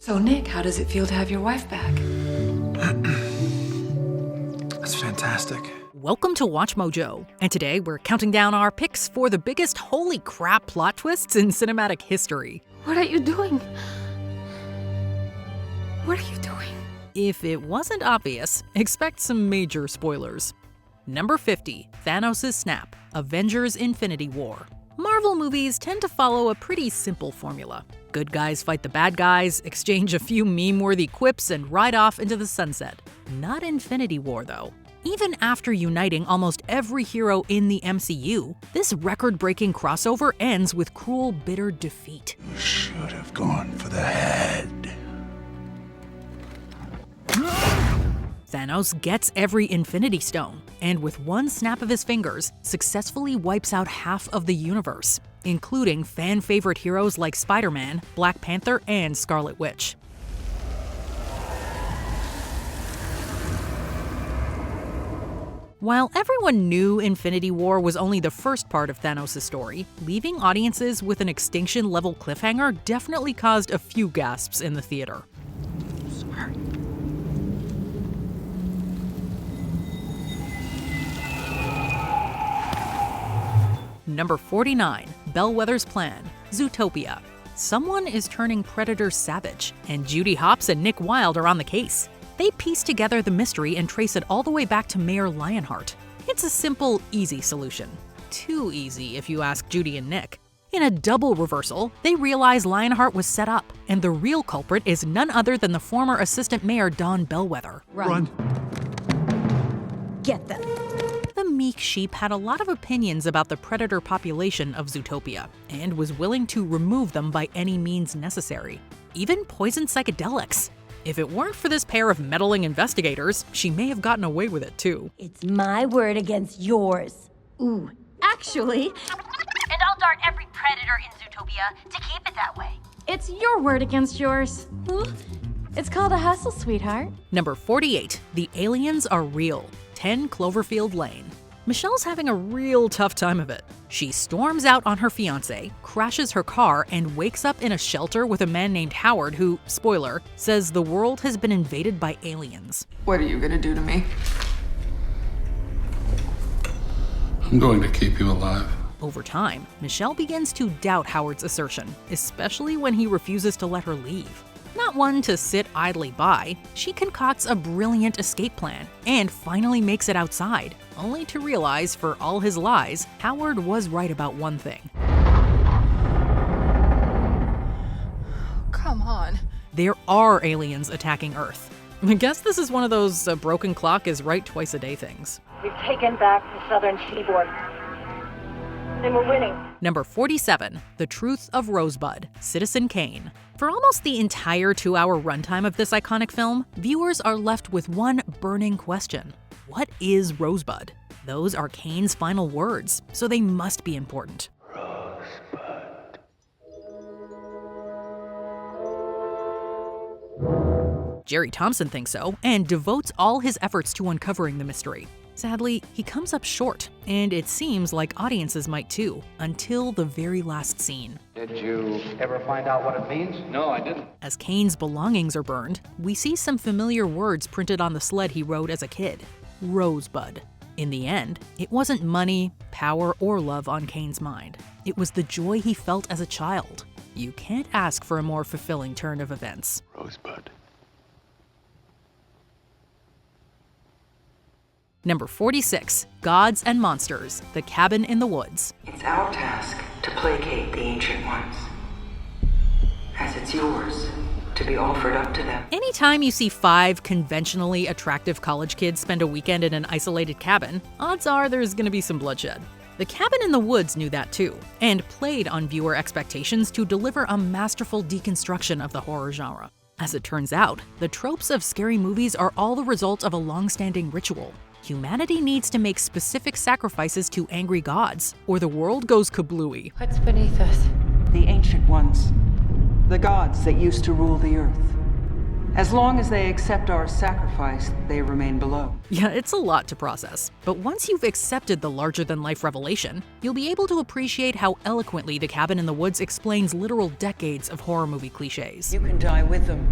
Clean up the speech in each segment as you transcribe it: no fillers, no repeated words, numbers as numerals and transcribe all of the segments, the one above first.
So, Nick, how does it feel to have your wife back? That's fantastic. Welcome to WatchMojo, and today we're counting down our picks for the biggest holy crap plot twists in cinematic history. What are you doing? What are you doing? If it wasn't obvious, expect some major spoilers. Number 50, Thanos' Snap, Avengers Infinity War. Marvel movies tend to follow a pretty simple formula. Good guys fight the bad guys, exchange a few meme-worthy quips, and ride off into the sunset. Not Infinity War, though. Even after uniting almost every hero in the MCU, this record-breaking crossover ends with cruel, bitter defeat. You should have gone for the head. Thanos gets every Infinity Stone, and with one snap of his fingers, successfully wipes out half of the universe, including fan-favorite heroes like Spider-Man, Black Panther, and Scarlet Witch. While everyone knew Infinity War was only the first part of Thanos' story, leaving audiences with an Extinction-level cliffhanger definitely caused a few gasps in the theater. Sorry. Number 49, Bellwether's Plan, Zootopia. Someone is turning predators savage, and Judy Hopps and Nick Wilde are on the case. They piece together the mystery and trace it all the way back to Mayor Lionheart. It's a simple, easy solution. Too easy, if you ask Judy and Nick. In a double reversal, they realize Lionheart was set up, and the real culprit is none other than the former assistant mayor Don Bellwether. Run. Get them. The meek sheep had a lot of opinions about the predator population of Zootopia, and was willing to remove them by any means necessary. Even poisoned psychedelics. If it weren't for this pair of meddling investigators, she may have gotten away with it too. It's my word against yours. Ooh, actually, And I'll dart every predator in Zootopia to keep it that way. It's your word against yours. It's called a hustle, sweetheart. Number 48, The Aliens Are Real, 10 Cloverfield Lane. Michelle's having a real tough time of it. She storms out on her fiancé, crashes her car, and wakes up in a shelter with a man named Howard who, spoiler, says the world has been invaded by aliens. What are you gonna do to me? I'm going to keep you alive. Over time, Michelle begins to doubt Howard's assertion, especially when he refuses to let her leave. Not one to sit idly by, she concocts a brilliant escape plan and finally makes it outside, only to realize for all his lies, Howard was right about one thing. Come on. There are aliens attacking Earth. I guess this is one of those a broken clock is right twice a day things. We've taken back the southern seaboard. And we're winning. Number 47, The Truth of Rosebud, Citizen Kane. For almost the entire 2-hour runtime of this iconic film, viewers are left with one burning question. What is Rosebud? Those are Kane's final words, so they must be important. Rosebud. Jerry Thompson thinks so, and devotes all his efforts to uncovering the mystery. Sadly, he comes up short, and it seems like audiences might too, until the very last scene. Did you ever find out what it means? No, I didn't. As Kane's belongings are burned, we see some familiar words printed on the sled he rode as a kid. Rosebud. In the end, it wasn't money, power, or love on Kane's mind. It was the joy he felt as a child. You can't ask for a more fulfilling turn of events. Rosebud. Number 46, Gods and Monsters, The Cabin in the Woods. It's our task to placate the Ancient Ones, as it's yours to be offered up to them. Anytime you see 5 conventionally attractive college kids spend a weekend in an isolated cabin, odds are there's gonna be some bloodshed. The Cabin in the Woods knew that too, and played on viewer expectations to deliver a masterful deconstruction of the horror genre. As it turns out, the tropes of scary movies are all the result of a long-standing ritual. Humanity needs to make specific sacrifices to angry gods, or the world goes kablooey. What's beneath us? The Ancient Ones, the gods that used to rule the earth. As long as they accept our sacrifice, they remain below. Yeah, it's a lot to process. But once you've accepted the larger-than-life revelation, you'll be able to appreciate how eloquently The Cabin in the Woods explains literal decades of horror movie cliches. You can die with them.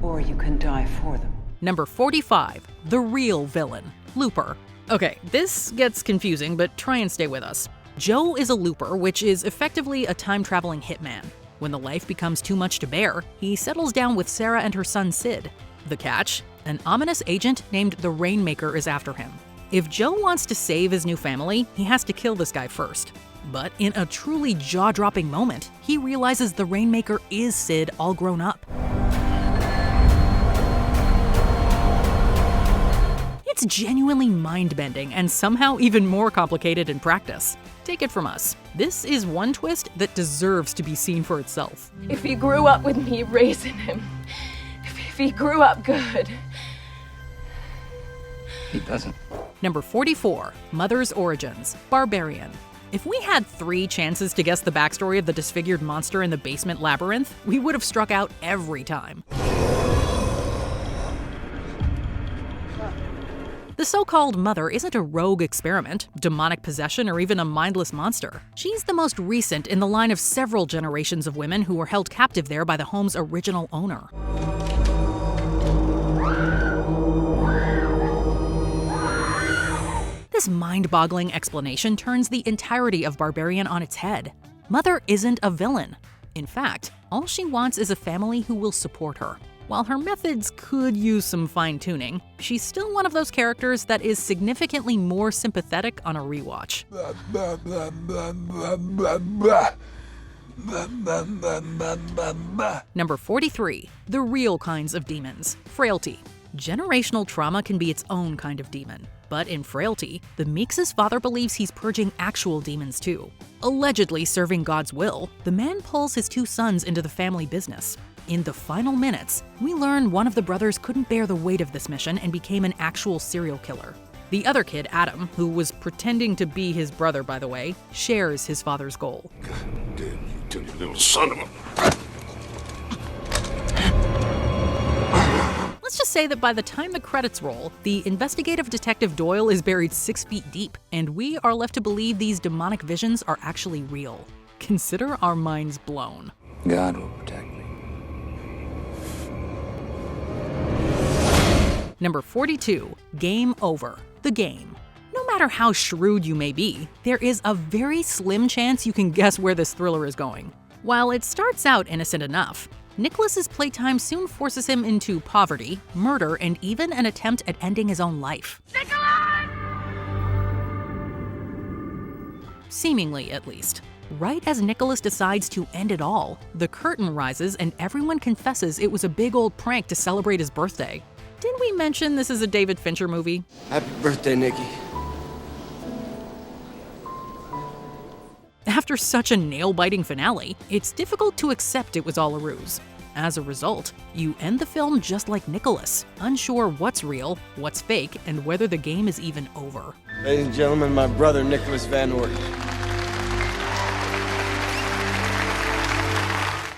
Or you can die for them. Number 45, the real villain, Looper. Okay, this gets confusing, but try and stay with us. Joe is a looper, which is effectively a time-traveling hitman. When the life becomes too much to bear, he settles down with Sarah and her son Sid. The catch? An ominous agent named the Rainmaker is after him. If Joe wants to save his new family, he has to kill this guy first. But in a truly jaw-dropping moment, he realizes the Rainmaker is Sid all grown up. It's genuinely mind-bending and somehow even more complicated in practice. Take it from us. This is one twist that deserves to be seen for itself. If he grew up with me raising him, if he grew up good. He doesn't. Number 44, Mother's Origins, Barbarian. If we had 3 chances to guess the backstory of the disfigured monster in the basement labyrinth, we would have struck out every time. The so-called mother isn't a rogue experiment, demonic possession, or even a mindless monster. She's the most recent in the line of several generations of women who were held captive there by the home's original owner. This mind-boggling explanation turns the entirety of Barbarian on its head. Mother isn't a villain. In fact, all she wants is a family who will support her. While her methods could use some fine-tuning, she's still one of those characters that is significantly more sympathetic on a rewatch. Number 43, the real kinds of demons, Frailty. Generational trauma can be its own kind of demon. But in Frailty, the Meeks' father believes he's purging actual demons too. Allegedly serving God's will, the man pulls his 2 sons into the family business. In the final minutes, we learn one of the brothers couldn't bear the weight of this mission and became an actual serial killer. The other kid, Adam, who was pretending to be his brother by the way, shares his father's goal. God damn you, dirty little son of a... Let's just say that by the time the credits roll, the investigative detective Doyle is buried 6 feet deep, and we are left to believe these demonic visions are actually real. Consider our minds blown. God will protect me. Number 42, Game Over, The Game. No matter how shrewd you may be, there is a very slim chance you can guess where this thriller is going. While it starts out innocent enough, Nicholas's playtime soon forces him into poverty, murder, and even an attempt at ending his own life. Nicholas! Seemingly, at least. Right as Nicholas decides to end it all, the curtain rises and everyone confesses it was a big old prank to celebrate his birthday. Didn't we mention this is a David Fincher movie? Happy birthday, Nikki. After such a nail-biting finale, it's difficult to accept it was all a ruse. As a result, you end the film just like Nicholas, unsure what's real, what's fake, and whether the game is even over. Ladies and gentlemen, my brother, Nicholas Van Orton.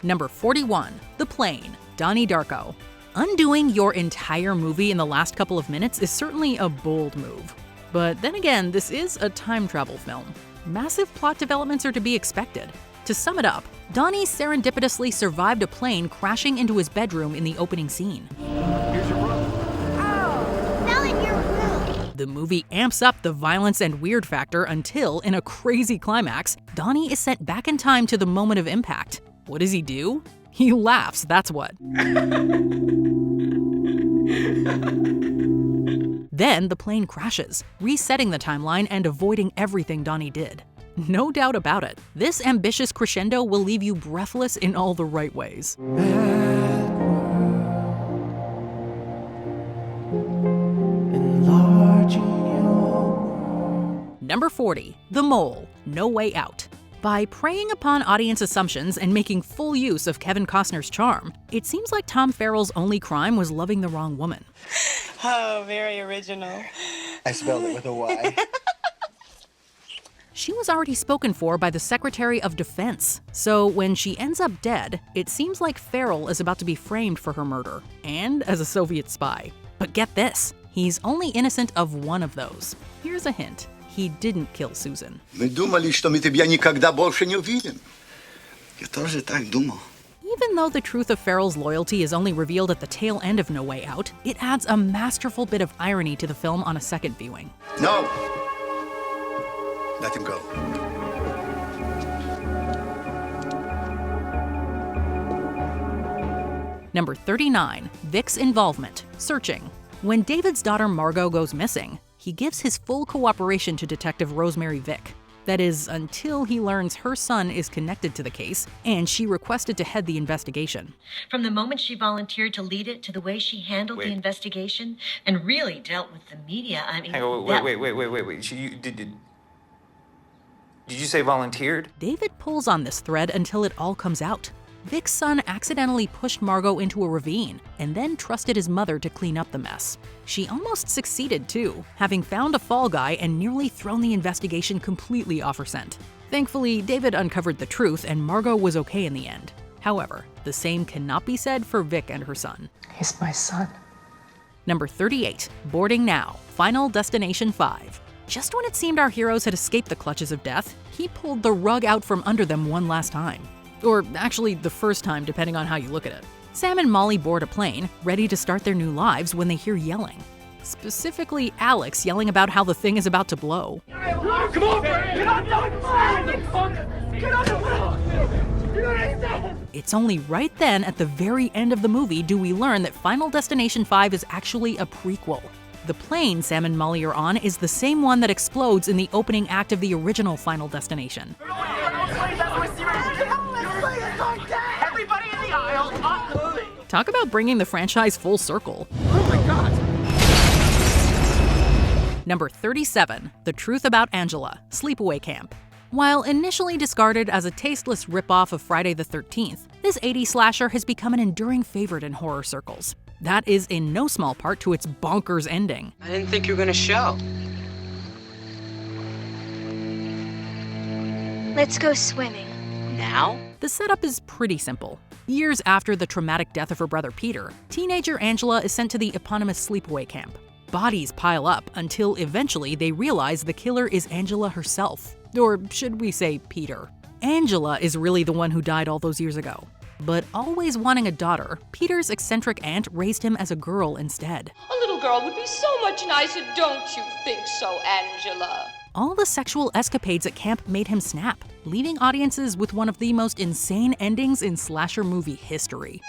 Number 41, The Plane, Donnie Darko. Undoing your entire movie in the last couple of minutes is certainly a bold move. But then again, this is a time travel film. Massive plot developments are to be expected. To sum it up, Donnie serendipitously survived a plane crashing into his bedroom in the opening scene. Here's your brother. Fell in your room. The movie amps up the violence and weird factor until, in a crazy climax, Donnie is sent back in time to the moment of impact. What does he do? He laughs, that's what. Then the plane crashes, resetting the timeline and avoiding everything Donnie did. No doubt about it, this ambitious crescendo will leave you breathless in all the right ways. Number 40, The Mole, No Way Out. By preying upon audience assumptions and making full use of Kevin Costner's charm, it seems like Tom Farrell's only crime was loving the wrong woman. Oh, very original. I spelled it with a Y. She was already spoken for by the Secretary of Defense, so when she ends up dead, it seems like Farrell is about to be framed for her murder, and as a Soviet spy. But get this, he's only innocent of one of those. Here's a hint. He didn't kill Susan. Мы думали, что мы тебя никогда больше не увидим. Я тоже так думал. Even though the truth of Farrell's loyalty is only revealed at the tail end of No Way Out, it adds a masterful bit of irony to the film on a second viewing. No! Let him go. Number 39, Vic's involvement, searching. When David's daughter Margot goes missing, he gives his full cooperation to Detective Rosemary Vic. That is, until he learns her son is connected to the case, and she requested to head the investigation. From the moment she volunteered to lead it to the way she handled the investigation and really dealt with the media, I mean... Wait. Did you say volunteered? David pulls on this thread until it all comes out. Vic's son accidentally pushed Margot into a ravine and then trusted his mother to clean up the mess. She almost succeeded too, having found a fall guy and nearly thrown the investigation completely off her scent. Thankfully, David uncovered the truth and Margot was okay in the end. However, the same cannot be said for Vic and her son. He's my son. Number 38, Boarding Now, Final Destination 5. Just when it seemed our heroes had escaped the clutches of death, he pulled the rug out from under them one last time. Or actually, the first time, depending on how you look at it. Sam and Molly board a plane, ready to start their new lives when they hear yelling. Specifically, Alex yelling about how the thing is about to blow. Come on, get on the plane! Get on the plane! It's only right then, at the very end of the movie, do we learn that Final Destination 5 is actually a prequel. The plane Sam and Molly are on is the same one that explodes in the opening act of the original Final Destination. Everybody in the aisle, Talk about bringing the franchise full circle. Oh my God! Number 37, The Truth About Angela, Sleepaway Camp. While initially discarded as a tasteless ripoff of Friday the 13th, this 80s slasher has become an enduring favorite in horror circles. That is in no small part to its bonkers ending. I didn't think you were gonna show. Let's go swimming. Now? The setup is pretty simple. Years after the traumatic death of her brother Peter, teenager Angela is sent to the eponymous sleepaway camp. Bodies pile up until eventually they realize the killer is Angela herself. Or should we say Peter? Angela is really the one who died all those years ago. But always wanting a daughter, Peter's eccentric aunt raised him as a girl instead. A little girl would be so much nicer, don't you think so, Angela? All the sexual escapades at camp made him snap, leaving audiences with one of the most insane endings in slasher movie history.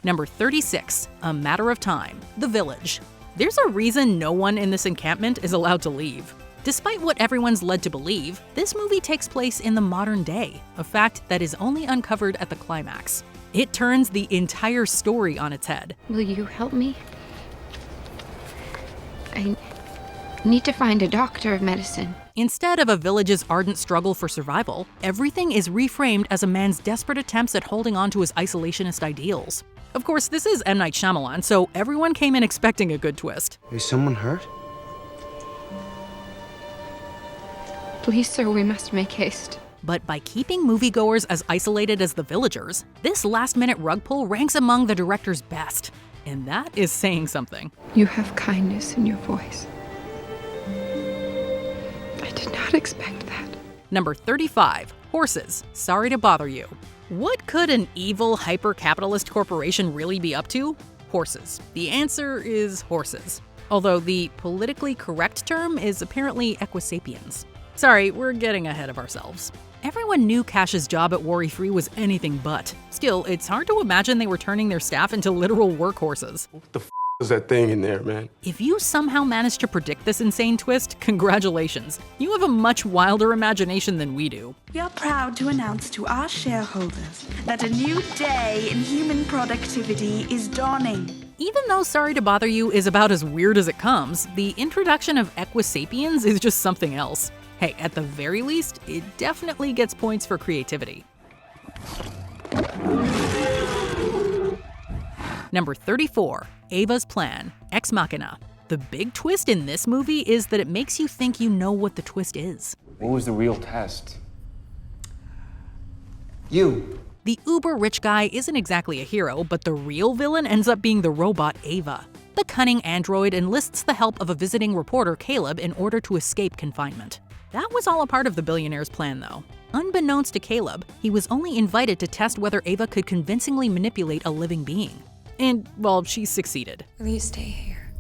Number 36, A Matter of Time, The Village. There's a reason no one in this encampment is allowed to leave. Despite what everyone's led to believe, this movie takes place in the modern day, a fact that is only uncovered at the climax. It turns the entire story on its head. Will you help me? I need to find a doctor of medicine. Instead of a village's ardent struggle for survival, everything is reframed as a man's desperate attempts at holding on to his isolationist ideals. Of course, this is M. Night Shyamalan, so everyone came in expecting a good twist. Is someone hurt? Please, sir, we must make haste. But by keeping moviegoers as isolated as the villagers, this last-minute rug pull ranks among the director's best. And that is saying something. You have kindness in your voice. I did not expect that. Number 35, Horses, Sorry to Bother You. What could an evil, hyper-capitalist corporation really be up to? Horses. The answer is horses. Although the politically correct term is apparently equisapiens. Sorry, we're getting ahead of ourselves. Everyone knew Cash's job at Worry Free was anything but. Still, it's hard to imagine they were turning their staff into literal workhorses. What the is that thing in there, man? If you somehow managed to predict this insane twist, congratulations. You have a much wilder imagination than we do. We are proud to announce to our shareholders that a new day in human productivity is dawning. Even though Sorry to Bother You is about as weird as it comes, the introduction of equisapiens is just something else. Hey, at the very least, it definitely gets points for creativity. Number 34, Ava's plan, Ex Machina. The big twist in this movie is that it makes you think you know what the twist is. What was the real test? You. The uber-rich guy isn't exactly a hero, but the real villain ends up being the robot Ava. The cunning android enlists the help of a visiting reporter, Caleb, in order to escape confinement. That was all a part of the billionaire's plan, though. Unbeknownst to Caleb, he was only invited to test whether Ava could convincingly manipulate a living being. And, well, she succeeded. Will you stay here?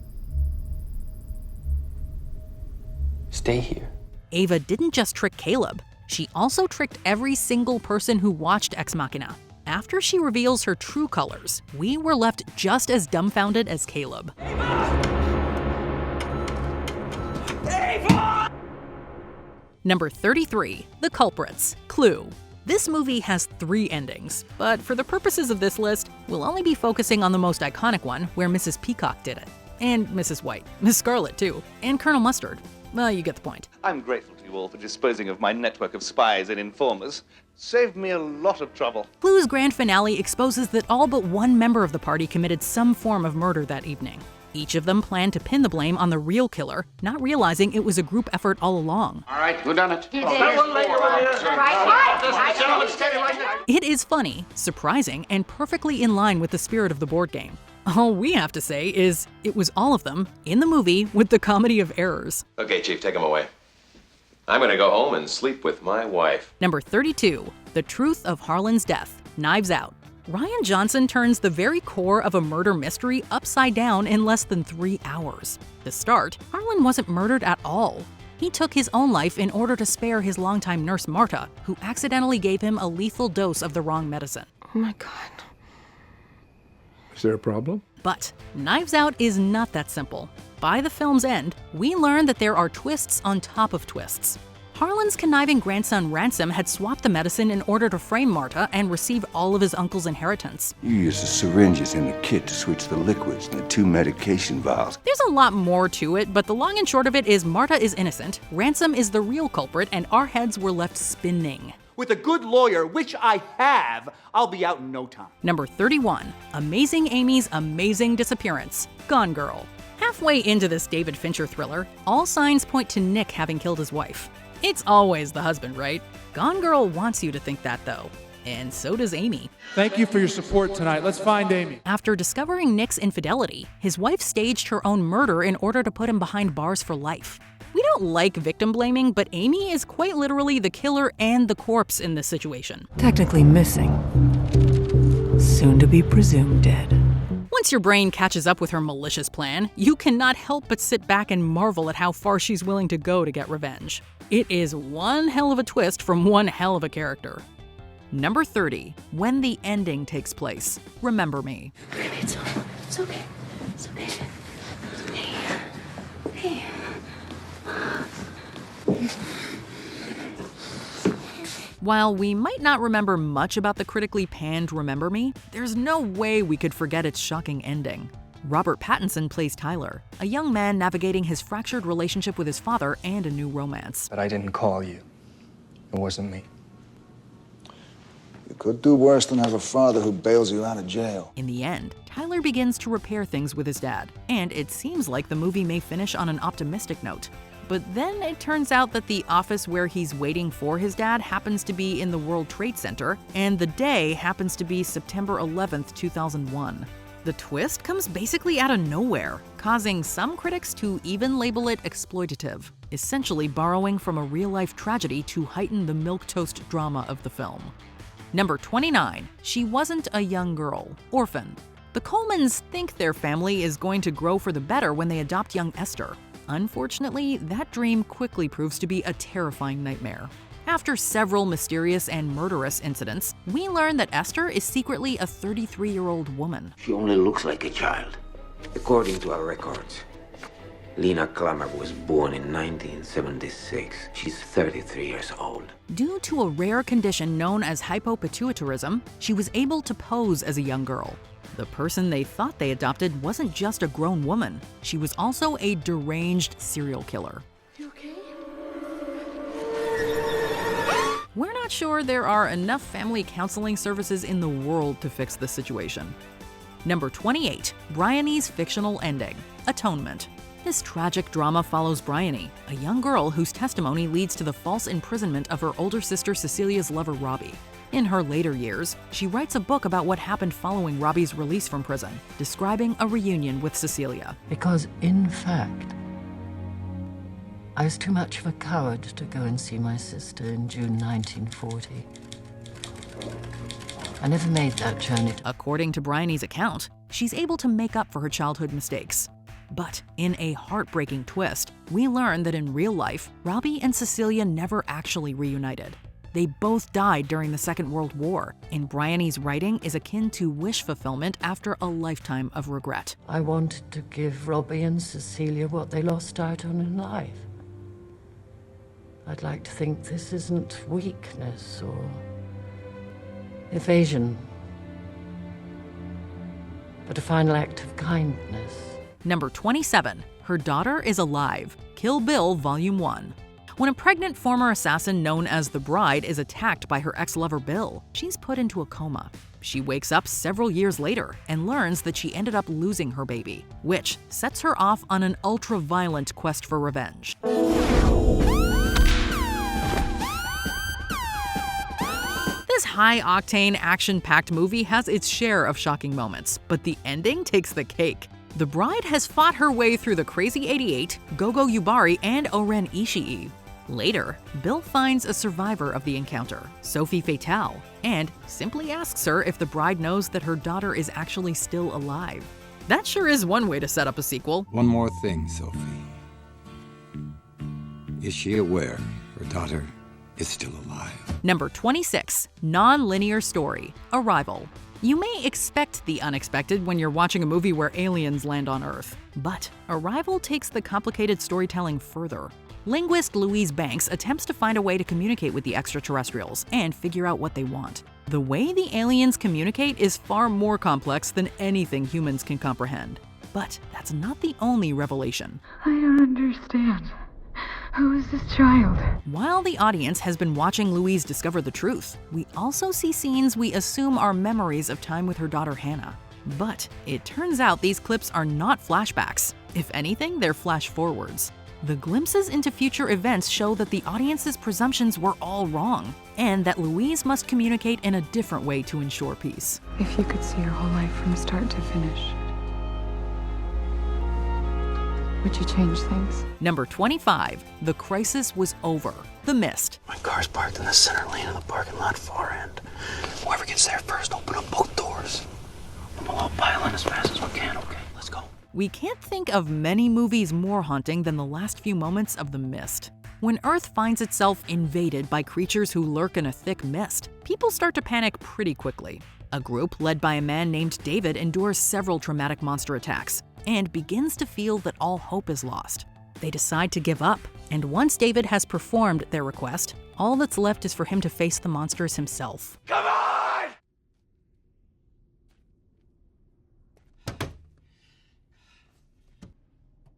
Stay here. Ava didn't just trick Caleb. She also tricked every single person who watched Ex Machina. After she reveals her true colors, we were left just as dumbfounded as Caleb. Ava! Number 33, The Culprits, Clue. This movie has 3 endings, but for the purposes of this list, we'll only be focusing on the most iconic one, where Mrs. Peacock did it. And Mrs. White, Miss Scarlet too, and Colonel Mustard. Well, you get the point. I'm grateful to you all for disposing of my network of spies and informers. Saved me a lot of trouble. Clue's grand finale exposes that all but one member of the party committed some form of murder that evening. Each of them planned to pin the blame on the real killer, not realizing it was a group effort all along. All right, who done it? It is funny, surprising, and perfectly in line with the spirit of the board game. All we have to say is, it was all of them, in the movie, with the comedy of errors. Okay, Chief, take him away. I'm gonna go home and sleep with my wife. Number 32, The Truth of Harlan's Death, Knives Out. Rian Johnson turns the very core of a murder mystery upside down in less than 3 hours. To start, Harlan wasn't murdered at all. He took his own life in order to spare his longtime nurse Marta, who accidentally gave him a lethal dose of the wrong medicine. Oh my God. Is there a problem? But Knives Out is not that simple. By the film's end, we learn that there are twists on top of twists. Harlan's conniving grandson Ransom had swapped the medicine in order to frame Marta and receive all of his uncle's inheritance. You used the syringes in the kit to switch the liquids and the 2 medication vials. There's a lot more to it, but the long and short of it is Marta is innocent, Ransom is the real culprit, and our heads were left spinning. With a good lawyer, which I have, I'll be out in no time. Number 31, Amazing Amy's Amazing Disappearance, Gone Girl. Halfway into this David Fincher thriller, all signs point to Nick having killed his wife. It's always the husband, right? Gone Girl wants you to think that, though. And so does Amy. Thank you for your support tonight. Let's find Amy. After discovering Nick's infidelity, his wife staged her own murder in order to put him behind bars for life. We don't like victim blaming, but Amy is quite literally the killer and the corpse in this situation. Technically missing. Soon to be presumed dead. Once your brain catches up with her malicious plan, you cannot help but sit back and marvel at how far she's willing to go to get revenge. It is one hell of a twist from one hell of a character. Number 30, When the Ending Takes Place, Remember Me. Baby, it's okay. It's okay. It's okay. Hey. While we might not remember much about the critically panned Remember Me, there's no way we could forget its shocking ending. Robert Pattinson plays Tyler, a young man navigating his fractured relationship with his father and a new romance. But I didn't call you. It wasn't me. You could do worse than have a father who bails you out of jail. In the end, Tyler begins to repair things with his dad, and it seems like the movie may finish on an optimistic note. But then it turns out that the office where he's waiting for his dad happens to be in the World Trade Center, and the day happens to be September 11th, 2001. The twist comes basically out of nowhere, causing some critics to even label it exploitative, essentially borrowing from a real-life tragedy to heighten the milquetoast drama of the film. Number 29, She Wasn't a Young Girl, Orphan. The Colemans think their family is going to grow for the better when they adopt young Esther. Unfortunately, that dream quickly proves to be a terrifying nightmare. After several mysterious and murderous incidents, we learn that Esther is secretly a 33-year-old woman. She only looks like a child. According to our records, Lena Klammer was born in 1976. She's 33 years old. Due to a rare condition known as hypopituitarism, she was able to pose as a young girl. The person they thought they adopted wasn't just a grown woman. She was also a deranged serial killer. You okay? We're not sure there are enough family counseling services in the world to fix this situation. Number 28. Bryony's fictional ending, Atonement. This tragic drama follows Bryony, a young girl whose testimony leads to the false imprisonment of her older sister Cecilia's lover Robbie. In her later years, she writes a book about what happened following Robbie's release from prison, describing a reunion with Cecilia. Because, in fact, I was too much of a coward to go and see my sister in June 1940. I never made that journey. According to Bryony's account, she's able to make up for her childhood mistakes. But in a heartbreaking twist, we learn that in real life, Robbie and Cecilia never actually reunited. They both died during the Second World War, and Bryony's writing is akin to wish fulfillment after a lifetime of regret. I wanted to give Robbie and Cecilia what they lost out on in life. I'd like to think this isn't weakness or evasion, but a final act of kindness. Number 27. Her Daughter is Alive, Kill Bill Volume 1. When a pregnant former assassin known as the Bride is attacked by her ex-lover Bill, she's put into a coma. She wakes up several years later and learns that she ended up losing her baby, which sets her off on an ultra-violent quest for revenge. This high-octane, action-packed movie has its share of shocking moments, but the ending takes the cake. The Bride has fought her way through the Crazy 88, Gogo Yubari, and Oren Ishii. Later, Bill finds a survivor of the encounter, Sophie Fatale, and simply asks her if the Bride knows that her daughter is actually still alive. That sure is one way to set up a sequel. One more thing, Sophie. Is she aware her daughter is still alive? Number 26. Nonlinear Story, Arrival. You may expect the unexpected when you're watching a movie where aliens land on Earth, but Arrival takes the complicated storytelling further. Linguist Louise Banks attempts to find a way to communicate with the extraterrestrials and figure out what they want. The way the aliens communicate is far more complex than anything humans can comprehend. But that's not the only revelation. I don't understand. Who is this child? While the audience has been watching Louise discover the truth, we also see scenes we assume are memories of time with her daughter Hannah. But it turns out these clips are not flashbacks. If anything, they're flash forwards. The glimpses into future events show that the audience's presumptions were all wrong, and that Louise must communicate in a different way to ensure peace. If you could see your whole life from start to finish, would you change things? Number 25. The Crisis Was Over, The Mist. My car's parked in the center lane of the parking lot far end. Whoever gets there first, open up both doors. We'll all pile in as fast as we can, okay? Let's go. We can't think of many movies more haunting than the last few moments of The Mist. When Earth finds itself invaded by creatures who lurk in a thick mist, people start to panic pretty quickly. A group led by a man named David endures several traumatic monster attacks and begins to feel that all hope is lost. They decide to give up, and once David has performed their request, all that's left is for him to face the monsters himself. Come on!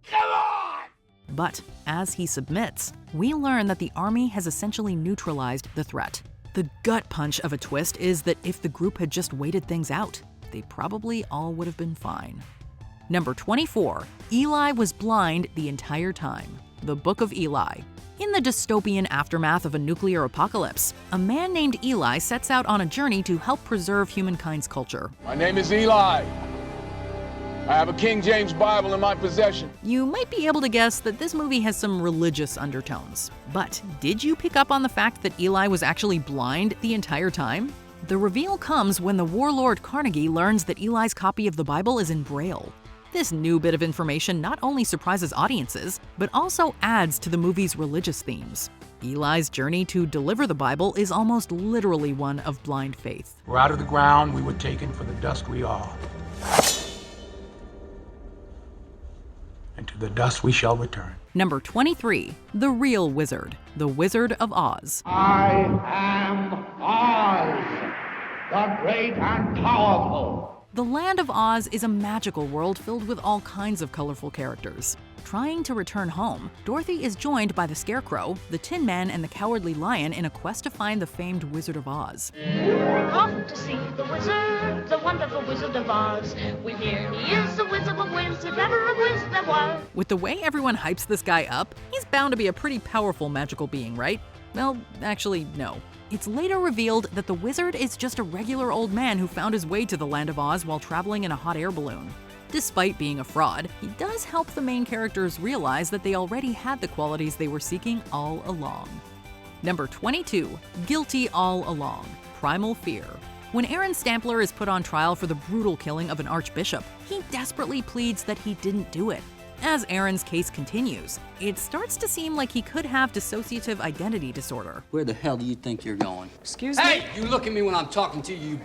Come on! But as he submits, we learn that the army has essentially neutralized the threat. The gut punch of a twist is that if the group had just waited things out, they probably all would have been fine. Number 24. Eli was blind the entire time, The Book of Eli. In the dystopian aftermath of a nuclear apocalypse, a man named Eli sets out on a journey to help preserve humankind's culture. My name is Eli. I have a King James Bible in my possession. You might be able to guess that this movie has some religious undertones. But did you pick up on the fact that Eli was actually blind the entire time? The reveal comes when the warlord Carnegie learns that Eli's copy of the Bible is in Braille. This new bit of information not only surprises audiences, but also adds to the movie's religious themes. Eli's journey to deliver the Bible is almost literally one of blind faith. We're out of the ground, we were taken for the dust we are. And to the dust we shall return. Number 23. The Real Wizard, The Wizard of Oz. I am Oz, the great and powerful. The The Land of Oz is a magical world filled with all kinds of colorful characters. Trying to return home, Dorothy is joined by the Scarecrow, the Tin Man, and the Cowardly Lion in a quest to find the famed Wizard of Oz. Off to see the wizard, the wonderful Wizard of Oz. We hear he is a wizard of whiz, if ever a whiz there was. With the way everyone hypes this guy up, he's bound to be a pretty powerful magical being, right? Well, actually, no. It's later revealed that the wizard is just a regular old man who found his way to the Land of Oz while traveling in a hot air balloon. Despite being a fraud, he does help the main characters realize that they already had the qualities they were seeking all along. Number 22, Guilty All Along, Primal Fear. When Aaron Stampler is put on trial for the brutal killing of an archbishop, he desperately pleads that he didn't do it. As Aaron's case continues, it starts to seem like he could have dissociative identity disorder. Where the hell do you think you're going? Excuse me? Hey, you look at me when I'm talking to you,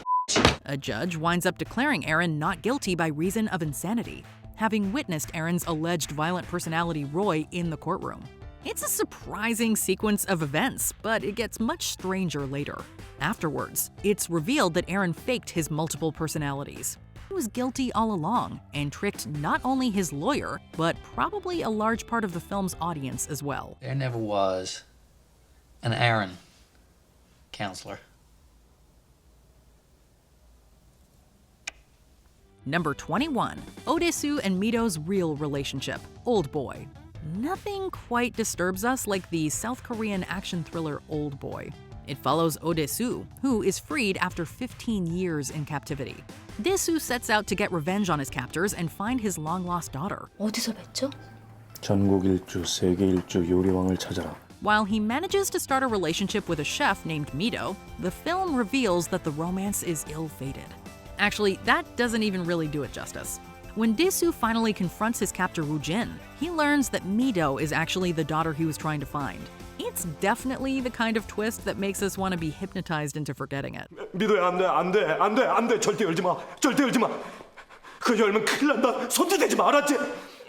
A judge winds up declaring Aaron not guilty by reason of insanity, having witnessed Aaron's alleged violent personality Roy in the courtroom. It's a surprising sequence of events, but it gets much stranger later. Afterwards, it's revealed that Aaron faked his multiple personalities. He was guilty all along and tricked not only his lawyer, but probably a large part of the film's audience as well. There never was an Aaron counselor. Number 21, Odesu and Mito's real relationship, Old Boy. Nothing quite disturbs us like the South Korean action thriller Old Boy. It follows Odesu, who is freed after 15 years in captivity. Desu sets out to get revenge on his captors and find his long-lost daughter. 어디서 뵀죠? 전국 일주, 세계 일주 요리왕을 찾아라. While he manages to start a relationship with a chef named Mito, the film reveals that the romance is ill-fated. Actually, that doesn't even really do it justice. When Desu finally confronts his captor Woo-jin, he learns that Mito is actually the daughter he was trying to find. It's definitely the kind of twist that makes us want to be hypnotized into forgetting it. 미도야, 안 돼. 절대 열지 마. 그 열면 큰일 난다. 손도 대지 마, 알았지?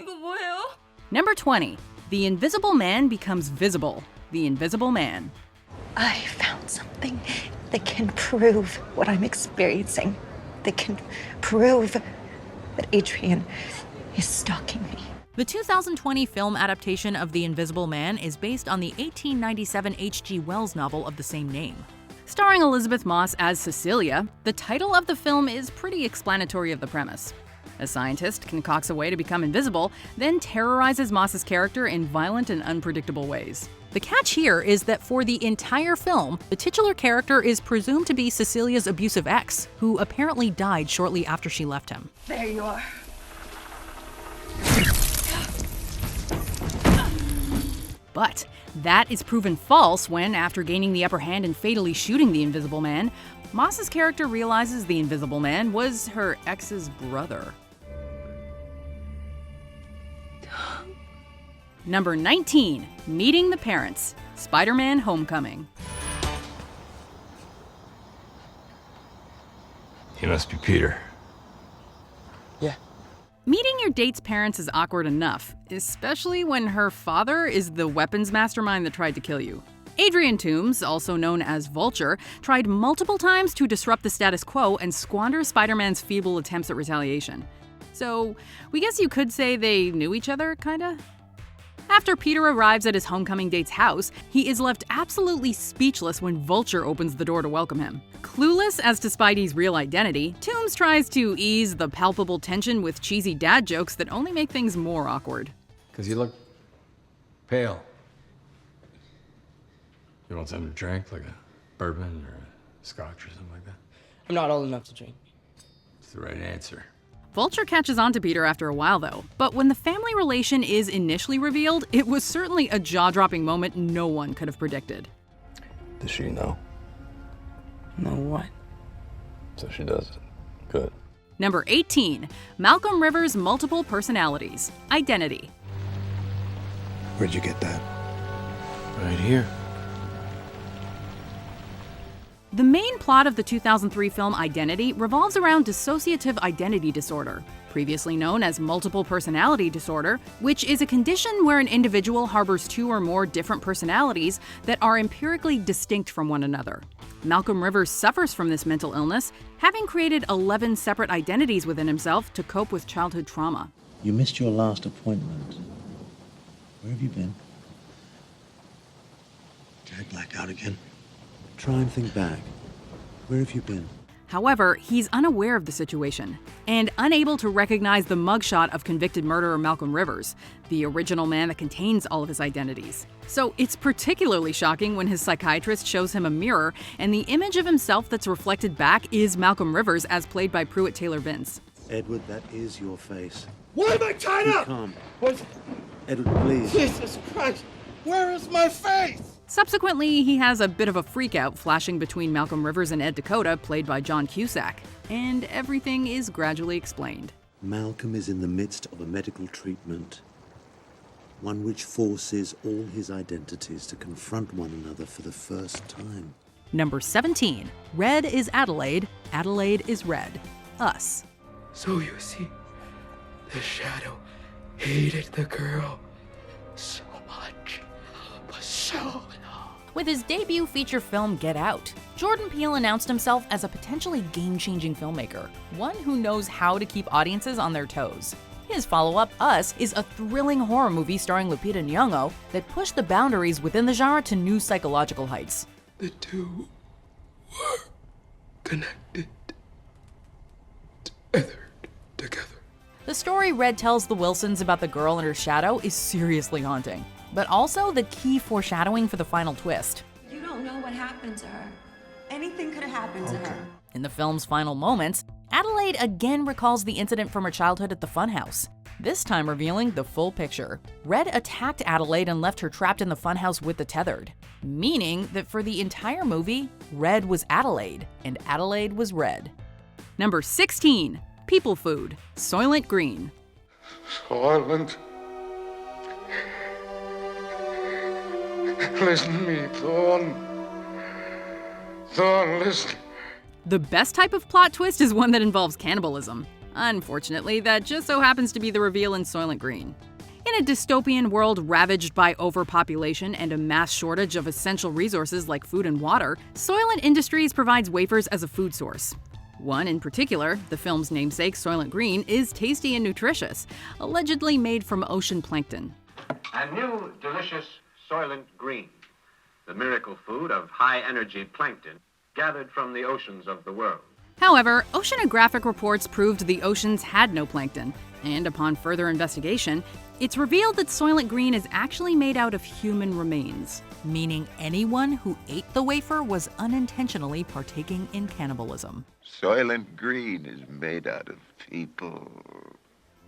이거 뭐예요? Number 20. The Invisible Man Becomes Visible. The Invisible Man. I found something that can prove what I'm experiencing. That can prove that Adrian is stalking me. The 2020 film adaptation of The Invisible Man is based on the 1897 H.G. Wells novel of the same name. Starring Elizabeth Moss as Cecilia, the title of the film is pretty explanatory of the premise. A scientist concocts a way to become invisible, then terrorizes Moss's character in violent and unpredictable ways. The catch here is that for the entire film, the titular character is presumed to be Cecilia's abusive ex, who apparently died shortly after she left him. There you are. But that is proven false when, after gaining the upper hand and fatally shooting the Invisible Man, Moss's character realizes the Invisible Man was her ex's brother. Number 19, Meeting the Parents, Spider-Man Homecoming. He must be Peter. Meeting your date's parents is awkward enough, especially when her father is the weapons mastermind that tried to kill you. Adrian Toomes, also known as Vulture, tried multiple times to disrupt the status quo and squander Spider-Man's feeble attempts at retaliation. So, we guess you could say they knew each other, kinda? After Peter arrives at his homecoming date's house, he is left absolutely speechless when Vulture opens the door to welcome him. Clueless as to Spidey's real identity, Toomes tries to ease the palpable tension with cheesy dad jokes that only make things more awkward. Because you look pale. You want something to drink, like a bourbon or a scotch or something like that? I'm not old enough to drink. It's the right answer. Vulture catches on to Peter after a while, though. But when the family relation is initially revealed, it was certainly a jaw-dropping moment no one could have predicted. Does she know? Know what? So she does it. Good. Number 18, Malcolm Rivers' Multiple Personalities, Identity. Where'd you get that? Right here. The main plot of the 2003 film Identity revolves around dissociative identity disorder. previously known as multiple personality disorder, which is a condition where an individual harbors 2 or more different personalities that are empirically distinct from one another. Malcolm Rivers suffers from this mental illness, having created 11 separate identities within himself to cope with childhood trauma. You missed your last appointment. Where have you been? Did I black out again? Try and think back. Where have you been? However, he's unaware of the situation and unable to recognize the mugshot of convicted murderer Malcolm Rivers, the original man that contains all of his identities. So it's particularly shocking when his psychiatrist shows him a mirror and the image of himself that's reflected back is Malcolm Rivers as played by Pruitt Taylor Vince. Edward, that is your face. Why am I tied up? Calm. What? Edward, please. Jesus Christ! Where is my face? Subsequently, he has a bit of a freakout flashing between Malcolm Rivers and Ed Dakota, played by John Cusack, and everything is gradually explained. Malcolm is in the midst of a medical treatment, one which forces all his identities to confront one another for the first time. Number 17. Red is Adelaide, Adelaide is Red. Us. So you see, the shadow hated the girl so much, but so long. With his debut feature film Get Out, Jordan Peele announced himself as a potentially game-changing filmmaker, one who knows how to keep audiences on their toes. His follow-up, Us, is a thrilling horror movie starring Lupita Nyong'o that pushed the boundaries within the genre to new psychological heights. The two were connected, together. The story Red tells the Wilsons about the girl and her shadow is seriously haunting, but also the key foreshadowing for the final twist. You don't know what happened to her. Anything could have happened to her. In the film's final moments, Adelaide again recalls the incident from her childhood at the funhouse, this time revealing the full picture. Red attacked Adelaide and left her trapped in the funhouse with the tethered, meaning that for the entire movie, Red was Adelaide and Adelaide was Red. Number 16. People Food, Soylent Green. Soylent. Listen to me, Thorn. Thorn, listen. The best type of plot twist is one that involves cannibalism. Unfortunately, that just so happens to be the reveal in Soylent Green. In a dystopian world ravaged by overpopulation and a mass shortage of essential resources like food and water, Soylent Industries provides wafers as a food source. One in particular, the film's namesake, Soylent Green, is tasty and nutritious, allegedly made from ocean plankton. A new, delicious Soylent Green, the miracle food of high-energy plankton gathered from the oceans of the world. However, oceanographic reports proved the oceans had no plankton, and upon further investigation, it's revealed that Soylent Green is actually made out of human remains, meaning anyone who ate the wafer was unintentionally partaking in cannibalism. Soylent Green is made out of people.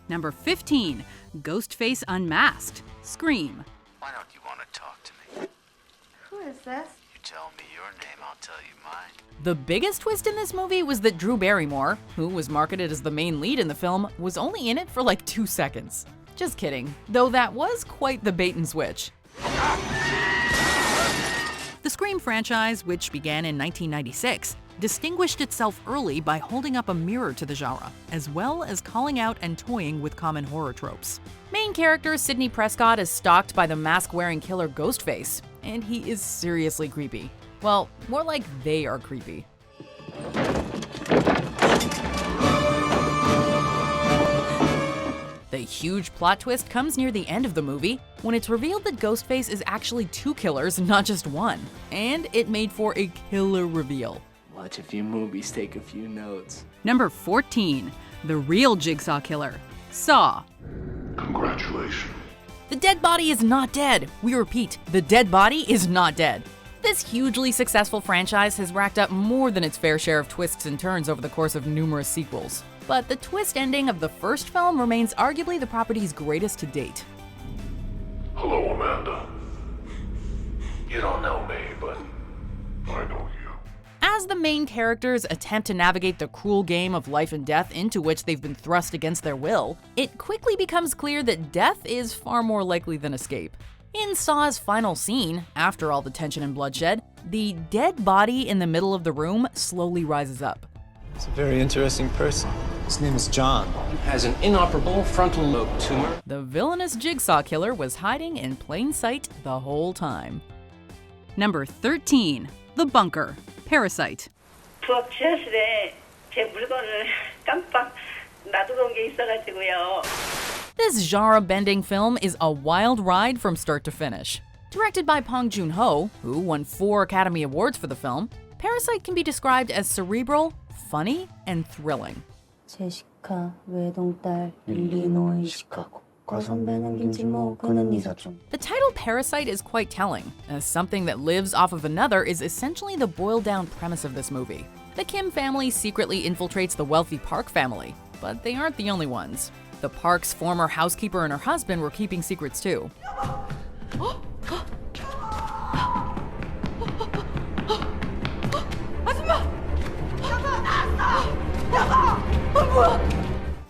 Number 15. Ghostface Unmasked, Scream. Why don't you want to talk to me? Who is this? You tell me your name, I'll tell you mine. The biggest twist in this movie was that Drew Barrymore, who was marketed as the main lead in the film, was only in it for like 2 seconds. Just kidding, though that was quite the bait and switch. The Scream franchise, which began in 1996, distinguished itself early by holding up a mirror to the genre, as well as calling out and toying with common horror tropes. Main character Sidney Prescott is stalked by the mask-wearing killer Ghostface, and he is seriously creepy. Well, more like they are creepy. The huge plot twist comes near the end of the movie, when it's revealed that Ghostface is actually 2 killers, not just 1. And it made for a killer reveal. Watch a few movies, take a few notes. Number 14. The real Jigsaw killer, Saw. Congratulations. The dead body is not dead. We repeat, the dead body is not dead. This hugely successful franchise has racked up more than its fair share of twists and turns over the course of numerous sequels. But the twist ending of the first film remains arguably the property's greatest to date. Hello, Amanda. You don't know me, but I know you. As the main characters attempt to navigate the cruel game of life and death into which they've been thrust against their will, it quickly becomes clear that death is far more likely than escape. In Saw's final scene, after all the tension and bloodshed, the dead body in the middle of the room slowly rises up. He's a very interesting person. His name is John. He has an inoperable frontal lobe tumor. The villainous Jigsaw killer was hiding in plain sight the whole time. Number 13. The Bunker. Parasite. 부엌 지하실에 제 물건을 깜빡 놔두고 온 게 있어가지고요. This genre-bending film is a wild ride from start to finish. Directed by Bong Joon-ho, who won 4 Academy Awards for the film, Parasite can be described as cerebral, funny, and thrilling. 제시카 외동딸 일리노이 시카고 과선배는 김치모 그는 이사촌. The title Parasite is quite telling, as something that lives off of another is essentially the boiled-down premise of this movie. The Kim family secretly infiltrates the wealthy Park family, but they aren't the only ones. The Park's former housekeeper and her husband were keeping secrets too.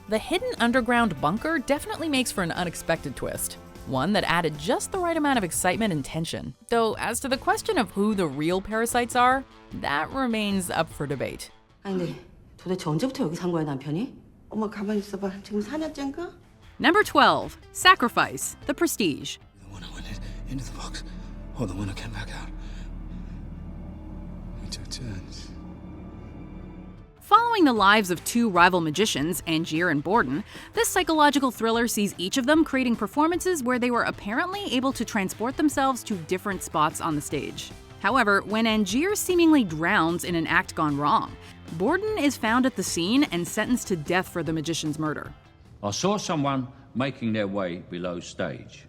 The hidden underground bunker definitely makes for an unexpected twist. One that added just the right amount of excitement and tension. Though, as to the question of who the real parasites are, that remains up for debate. 아니 근데 도대체 언제부터 여기 산 거야 남편이? 엄마 가만히 있어봐. 지금 4년째인가? Number 12. Sacrifice. The Prestige. The one who went into the box, or the one who came back out. We took turns. Following the lives of 2 rival magicians, Angier and Borden, this psychological thriller sees each of them creating performances where they were apparently able to transport themselves to different spots on the stage. However, when Angier seemingly drowns in an act gone wrong, Borden is found at the scene and sentenced to death for the magician's murder. I saw someone making their way below stage.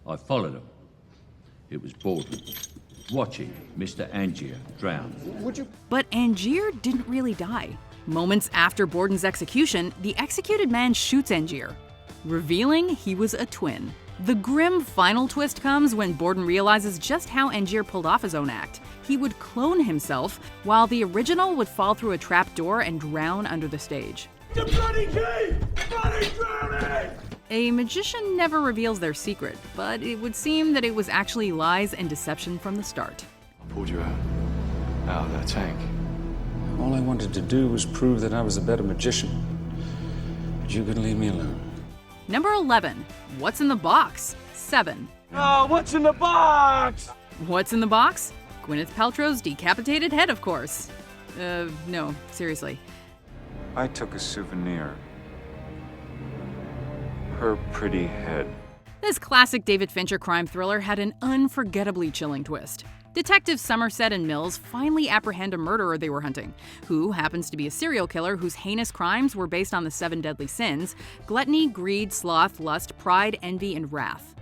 I followed them. It was Borden, watching Mr. Angier drown. But Angier didn't really die. Moments after Borden's execution, the executed man shoots Angier, revealing he was a twin. The grim final twist comes when Borden realizes just how Angier pulled off his own act. He would clone himself, while the original would fall through a trap door and drown under the stage. The bloody key! Bloody drowning! A magician never reveals their secret, but it would seem that it was actually lies and deception from the start. I pulled you out of that tank. All I wanted to do was prove that I was a better magician. But you couldn't leave me alone. Number 11. What's in the Box? 7. Oh, what's in the box? What's in the box? Gwyneth Paltrow's decapitated head, of course. No, seriously. I took a souvenir. Her pretty head. This classic David Fincher crime thriller had an unforgettably chilling twist. Detectives Somerset and Mills finally apprehend a murderer they were hunting, who happens to be a serial killer whose heinous crimes were based on the 7 deadly sins: gluttony, greed, sloth, lust, pride, envy, and wrath.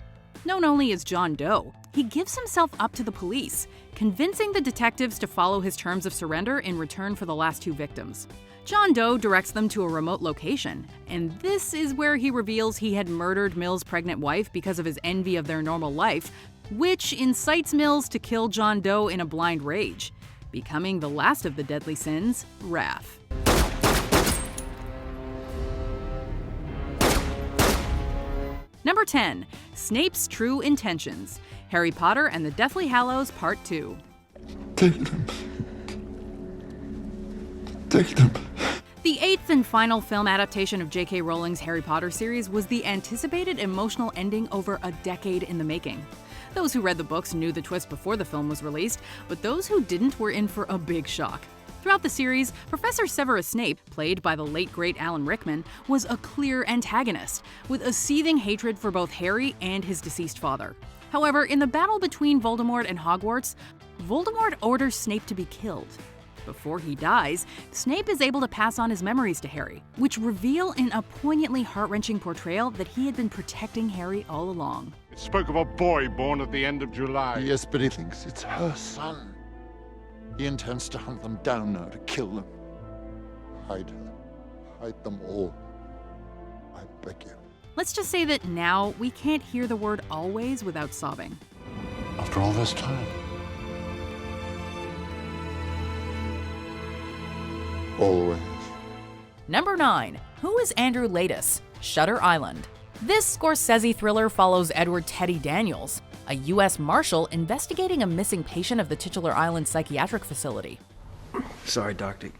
Known only as John Doe, he gives himself up to the police, convincing the detectives to follow his terms of surrender in return for the last 2 victims. John Doe directs them to a remote location, and this is where he reveals he had murdered Mills' pregnant wife because of his envy of their normal life, which incites Mills to kill John Doe in a blind rage, becoming the last of the deadly sins, wrath. Number 10. Snape's True Intentions. Harry Potter and the Deathly Hallows Part 2. Take them. Take them. The 8th and final film adaptation of J.K. Rowling's Harry Potter series was the anticipated emotional ending over a decade in the making. Those who read the books knew the twist before the film was released, but those who didn't were in for a big shock. Throughout the series, Professor Severus Snape, played by the late great Alan Rickman, was a clear antagonist, with a seething hatred for both Harry and his deceased father. However, in the battle between Voldemort and Hogwarts, Voldemort orders Snape to be killed. Before he dies, Snape is able to pass on his memories to Harry, which reveal in a poignantly heart-wrenching portrayal that he had been protecting Harry all along. It spoke of a boy born at the end of July. Yes, but he thinks it's her son. He intends to hunt them down now, to kill them. Hide her. Hide them all. I beg you. Let's just say that now we can't hear the word always without sobbing. After all this time. Always. Number 9. Who is Andrew Laeddis? Shutter Island. This Scorsese thriller follows Edward Teddy Daniels, a U.S. Marshal investigating a missing patient of the titular island psychiatric facility. Sorry, Doctor.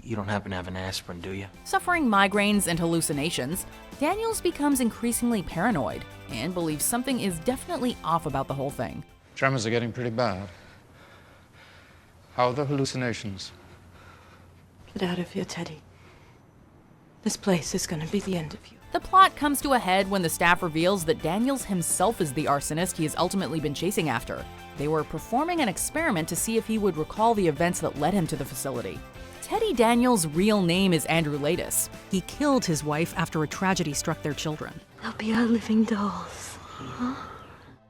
You don't happen to have an aspirin, do you? Suffering migraines and hallucinations, Daniels becomes increasingly paranoid and believes something is definitely off about the whole thing. Tremors are getting pretty bad. How are the hallucinations? Get out of here, Teddy. This place is gonna be the end of you. The plot comes to a head when the staff reveals that Daniels himself is the arsonist he has ultimately been chasing after. They were performing an experiment to see if he would recall the events that led him to the facility. Teddy Daniels' real name is Andrew Laeddis. He killed his wife after a tragedy struck their children. They'll be our living dolls. Huh?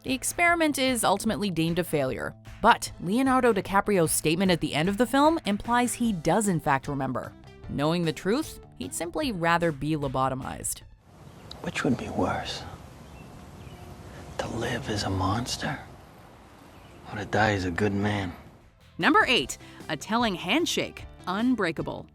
The experiment is ultimately deemed a failure, but Leonardo DiCaprio's statement at the end of the film implies he does in fact remember. Knowing the truth, he'd simply rather be lobotomized. Which would be worse? To live as a monster? Or to die as a good man? Number 8, a telling handshake, Unbreakable.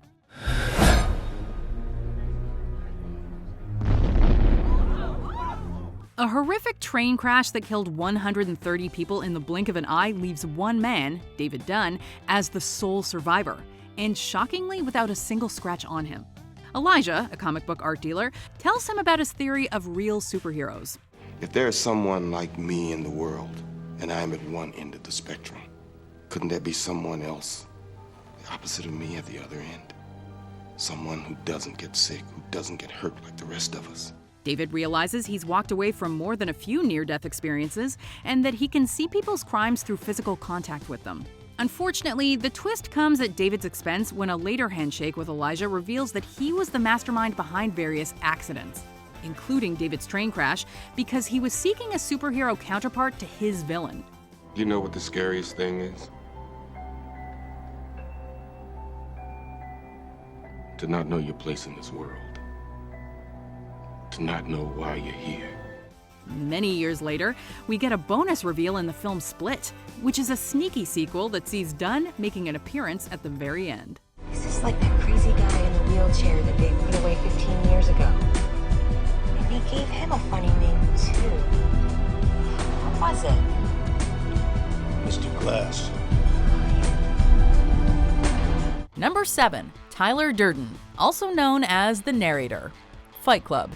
A horrific train crash that killed 130 people in the blink of an eye leaves one man, David Dunn, as the sole survivor, and shockingly without a single scratch on him. Elijah, a comic book art dealer, tells him about his theory of real superheroes. If there is someone like me in the world, and I am at one end of the spectrum, couldn't there be someone else, the opposite of me at the other end? Someone who doesn't get sick, who doesn't get hurt like the rest of us. David realizes he's walked away from more than a few near-death experiences, and that he can see people's crimes through physical contact with them. Unfortunately, the twist comes at David's expense when a later handshake with Elijah reveals that he was the mastermind behind various accidents, including David's train crash, because he was seeking a superhero counterpart to his villain. You know what the scariest thing is? To not know your place in this world. To not know why you're here. Many years later, we get a bonus reveal in the film Split, which is a sneaky sequel that sees Dunn making an appearance at the very end. Is this like that crazy guy in the wheelchair that they put away 15 years ago? And they gave him a funny name, too. What was it? Mr. Glass. Number 7, Tyler Durden, also known as the narrator. Fight Club.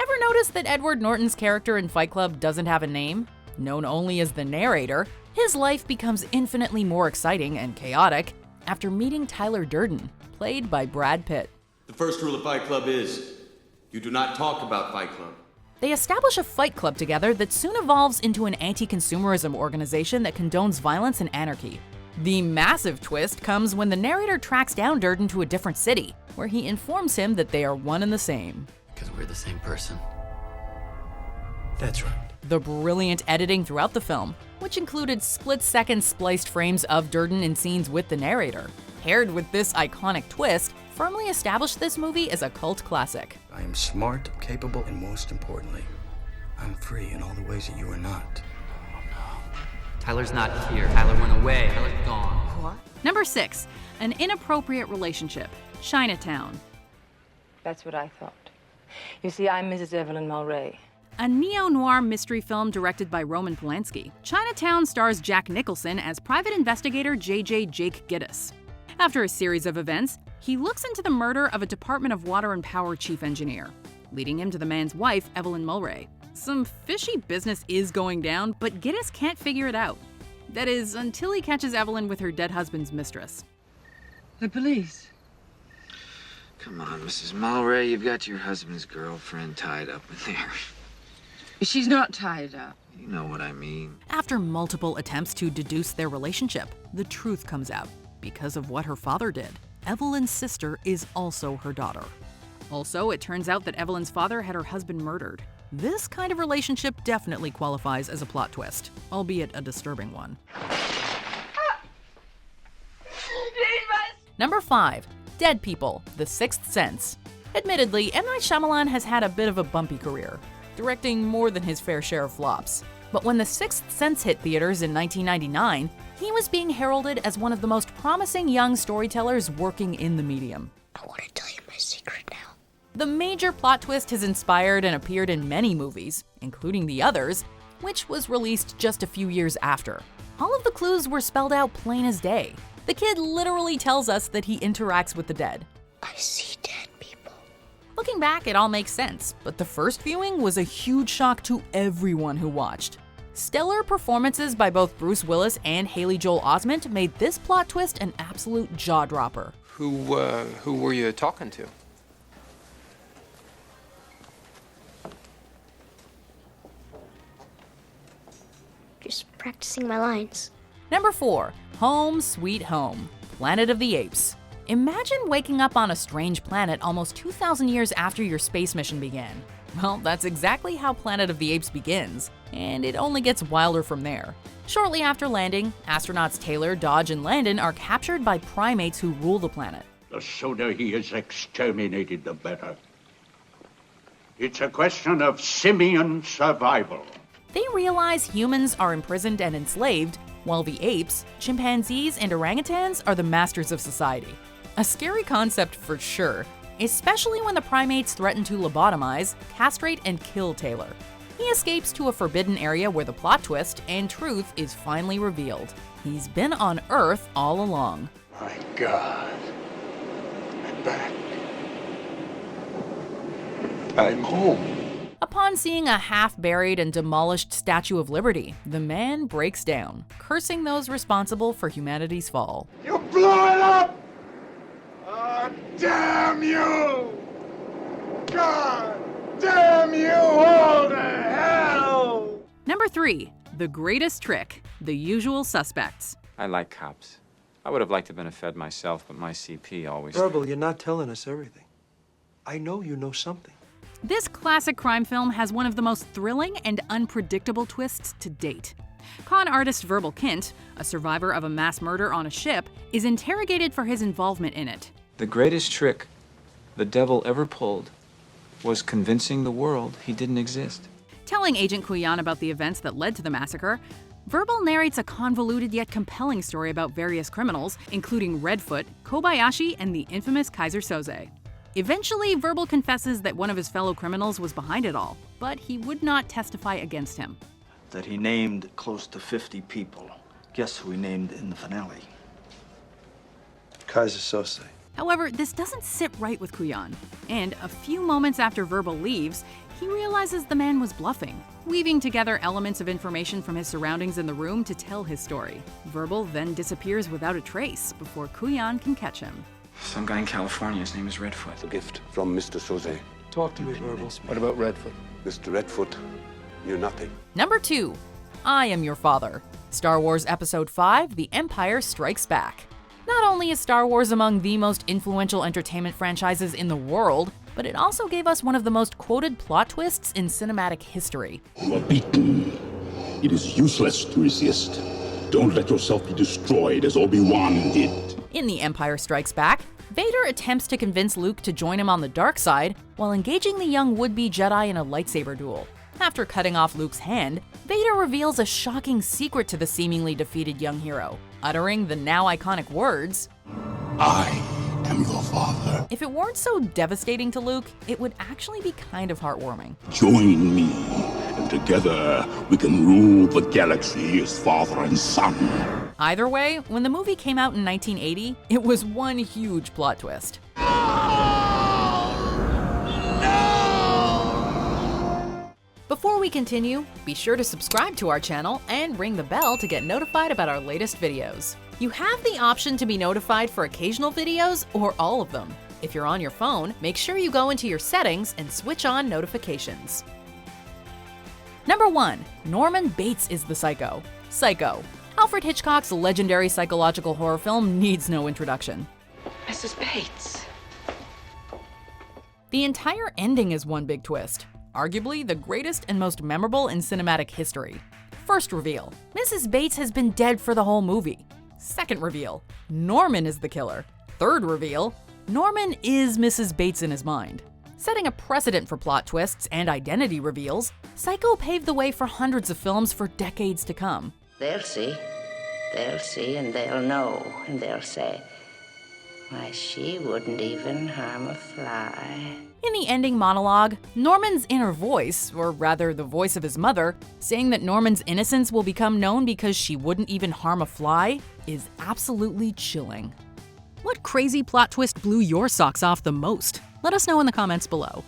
Ever notice that Edward Norton's character in Fight Club doesn't have a name? Known only as the narrator, his life becomes infinitely more exciting and chaotic after meeting Tyler Durden, played by Brad Pitt. The first rule of Fight Club is, you do not talk about Fight Club. They establish a fight club together that soon evolves into an anti-consumerism organization that condones violence and anarchy. The massive twist comes when the narrator tracks down Durden to a different city, where he informs him that they are one and the same. Because we're the same person. That's right. The brilliant editing throughout the film, which included split-second spliced frames of Durden in scenes with the narrator, paired with this iconic twist, firmly established this movie as a cult classic. I am smart, capable, and most importantly, I'm free in all the ways that you are not. Tyler's not here. Tyler went away. Tyler's gone. What? Number 6, an inappropriate relationship, Chinatown. That's what I thought. You see, I'm Mrs. Evelyn Mulray. A neo-noir mystery film directed by Roman Polanski, Chinatown stars Jack Nicholson as private investigator J.J. Jake Gittes. After a series of events, he looks into the murder of a Department of Water and Power chief engineer, leading him to the man's wife, Evelyn Mulray. Some fishy business is going down, but Gittes can't figure it out. That is, until he catches Evelyn with her dead husband's mistress. The police. Come on, Mrs. Mulray, you've got your husband's girlfriend tied up in there. She's not tied up. You know what I mean. After multiple attempts to deduce their relationship, the truth comes out. Because of what her father did, Evelyn's sister is also her daughter. Also, it turns out that Evelyn's father had her husband murdered. This kind of relationship definitely qualifies as a plot twist, albeit a disturbing one. Number 5, Dead People, The Sixth Sense. Admittedly, M. Night Shyamalan has had a bit of a bumpy career, directing more than his fair share of flops. But when The Sixth Sense hit theaters in 1999, he was being heralded as one of the most promising young storytellers working in the medium. I want to tell you my secret now. The major plot twist has inspired and appeared in many movies, including The Others, which was released just a few years after. All of the clues were spelled out plain as day. The kid literally tells us that he interacts with the dead. I see dead people. Looking back, it all makes sense, but the first viewing was a huge shock to everyone who watched. Stellar performances by both Bruce Willis and Haley Joel Osment made this plot twist an absolute jaw-dropper. Who were you talking to? Just practicing my lines. Number 4, Home Sweet Home, Planet of the Apes. Imagine waking up on a strange planet almost 2,000 years after your space mission began. Well, that's exactly how Planet of the Apes begins, and it only gets wilder from there. Shortly after landing, astronauts Taylor, Dodge, and Landon are captured by primates who rule the planet. The sooner he is exterminated, the better. It's a question of simian survival. They realize humans are imprisoned and enslaved, while the apes, chimpanzees, and orangutans are the masters of society. A scary concept for sure, especially when the primates threaten to lobotomize, castrate, and kill Taylor. He escapes to a forbidden area where the plot twist and truth is finally revealed. He's been on Earth all along. My God. I'm back. I'm home. Upon seeing a half-buried and demolished Statue of Liberty, the man breaks down, cursing those responsible for humanity's fall. You blew it up! Oh, damn you! God damn you all to hell! Number 3, The Greatest Trick, The Usual Suspects. I like cops. I would have liked to have been a Fed myself, but my CP always... Verbal, you're not telling us everything. I know you know something. This classic crime film has one of the most thrilling and unpredictable twists to date. Con artist Verbal Kint, a survivor of a mass murder on a ship, is interrogated for his involvement in it. The greatest trick the devil ever pulled was convincing the world he didn't exist. Telling Agent Kuyan about the events that led to the massacre, Verbal narrates a convoluted yet compelling story about various criminals, including Redfoot, Kobayashi, and the infamous Kaiser Soze. Eventually, Verbal confesses that one of his fellow criminals was behind it all, but he would not testify against him. That he named close to 50 people. Guess who he named in the finale? Kaiser Soze. However, this doesn't sit right with Kuyan, and a few moments after Verbal leaves, he realizes the man was bluffing, weaving together elements of information from his surroundings in the room to tell his story. Verbal then disappears without a trace before Kuyan can catch him. Some guy in California, his name is Redfoot. A gift from Mr. Soze. Talk to me, Verbal. What about Redfoot? Mr. Redfoot, you're nothing. Number 2, I Am Your Father. Star Wars Episode 5, The Empire Strikes Back. Not only is Star Wars among the most influential entertainment franchises in the world, but it also gave us one of the most quoted plot twists in cinematic history. You are beaten. It is useless to resist. Don't let yourself be destroyed as Obi-Wan did. In The Empire Strikes Back, Vader attempts to convince Luke to join him on the dark side while engaging the young would-be Jedi in a lightsaber duel. After cutting off Luke's hand, Vader reveals a shocking secret to the seemingly defeated young hero, uttering the now iconic words, I am your father. If it weren't so devastating to Luke, it would actually be kind of heartwarming. Join me, and together we can rule the galaxy as father and son. Either way, when the movie came out in 1980, it was one huge plot twist. Before we continue, be sure to subscribe to our channel and ring the bell to get notified about our latest videos. You have the option to be notified for occasional videos or all of them. If you're on your phone, make sure you go into your settings and switch on notifications. Number 1, Norman Bates is the Psycho. Psycho. Alfred Hitchcock's legendary psychological horror film needs no introduction. Mrs. Bates. The entire ending is one big twist, arguably the greatest and most memorable in cinematic history. First reveal, Mrs. Bates has been dead for the whole movie. Second reveal, Norman is the killer. Third reveal, Norman is Mrs. Bates in his mind. Setting a precedent for plot twists and identity reveals, Psycho paved the way for hundreds of films for decades to come. They'll see, and they'll know, and they'll say, why, she wouldn't even harm a fly. In the ending monologue, Norman's inner voice, or rather the voice of his mother, saying that Norman's innocence will become known because she wouldn't even harm a fly, is absolutely chilling. What crazy plot twist blew your socks off the most? Let us know in the comments below.